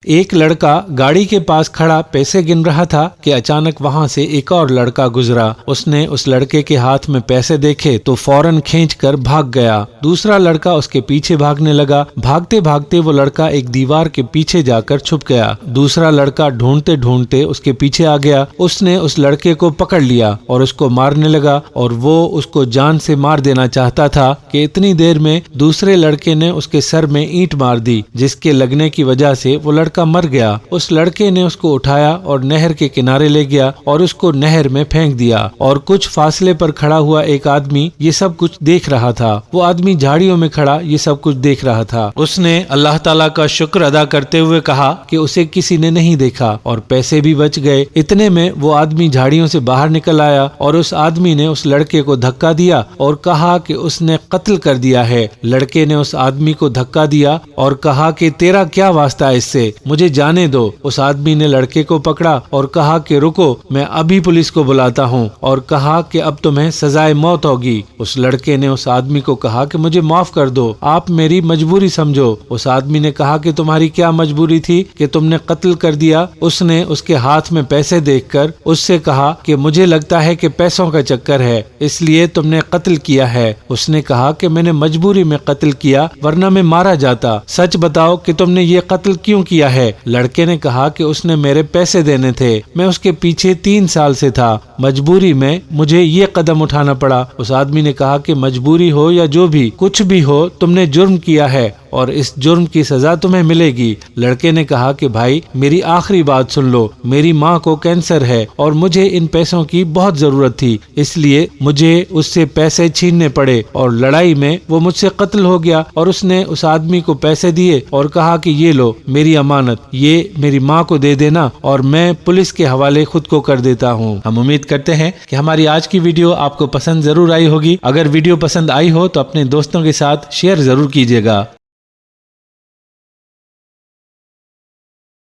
ایک لڑکا گاڑی کے پاس کھڑا پیسے گن رہا تھا کہ اچانک وہاں سے ایک اور لڑکا گزرا۔ اس نے اس لڑکے کے ہاتھ میں پیسے دیکھے تو فوراً کھینچ کر بھاگ گیا۔ دوسرا لڑکا اس کے پیچھے بھاگنے لگا۔ بھاگتے بھاگتے وہ لڑکا ایک دیوار کے پیچھے جا کر چھپ گیا۔ دوسرا لڑکا ڈھونڈتے ڈھونڈتے اس کے پیچھے آ گیا۔ اس نے اس لڑکے کو پکڑ لیا اور اس کو مارنے لگا، اور وہ اس کو جان سے مار دینا چاہتا تھا کہ اتنی دیر میں دوسرے لڑکے نے اس کے سر میں اینٹ مار دی، جس کے لگنے کی وجہ سے وہ لڑکا مر گیا۔ اس لڑکے نے اس کو اٹھایا اور نہر کے کنارے لے گیا اور اس کو نہر میں پھینک دیا، اور کچھ فاصلے پر کھڑا ہوا ایک آدمی یہ سب کچھ دیکھ رہا تھا۔ وہ آدمی جھاڑیوں میں کھڑا یہ سب کچھ دیکھ رہا تھا۔ اس نے اللہ تعالیٰ کا شکر ادا کرتے ہوئے کہا کہ اسے کسی نے نہیں دیکھا اور پیسے بھی بچ گئے۔ اتنے میں وہ آدمی جھاڑیوں سے باہر نکل آیا اور اس آدمی نے اس لڑکے کو دھکا دیا اور کہا کہ اس نے قتل کر دیا ہے۔ لڑکے نے اس آدمی کو دھکا دیا اور کہا کہ تیرا کیا واسطہ اس سے، مجھے جانے دو۔ اس آدمی نے لڑکے کو پکڑا اور کہا کہ رکو، میں ابھی پولیس کو بلاتا ہوں، اور کہا کہ اب تمہیں سزائے موت ہوگی۔ اس لڑکے نے اس آدمی کو کہا کہ مجھے معاف کر دو، آپ میری مجبوری سمجھو۔ اس آدمی نے کہا کہ تمہاری کیا مجبوری تھی کہ تم نے قتل کر دیا؟ اس نے اس کے ہاتھ میں پیسے دیکھ کر اس سے کہا کہ مجھے لگتا ہے کہ پیسوں کا چکر ہے، اس لیے تم نے قتل کیا ہے۔ اس نے کہا کہ میں نے مجبوری میں قتل کیا، ورنہ میں مارا جاتا۔ سچ بتاؤ کہ تم نے یہ قتل کیوں کیا ہے؟ لڑکے نے کہا کہ اس نے میرے پیسے دینے تھے، میں اس کے پیچھے 3 سال سے تھا، مجبوری میں مجھے یہ قدم اٹھانا پڑا۔ اس آدمی نے کہا کہ مجبوری ہو یا جو بھی کچھ بھی ہو، تم نے جرم کیا ہے اور اس جرم کی سزا تمہیں ملے گی۔ لڑکے نے کہا کہ بھائی میری آخری بات سن لو، میری ماں کو کینسر ہے اور مجھے ان پیسوں کی بہت ضرورت تھی، اس لیے مجھے اس سے پیسے چھیننے پڑے، اور لڑائی میں وہ مجھ سے قتل ہو گیا۔ اور اس نے اس آدمی کو پیسے دیے اور کہا کہ یہ لو میری امانت، یہ میری ماں کو دے دینا اور میں پولیس کے حوالے خود کو کر دیتا ہوں۔ ہم امید کرتے ہیں کہ ہماری آج کی ویڈیو آپ کو پسند ضرور آئی ہوگی۔ اگر ویڈیو پسند آئی ہو تو اپنے دوستوں کے ساتھ شیئر ضرور کیجیے گا۔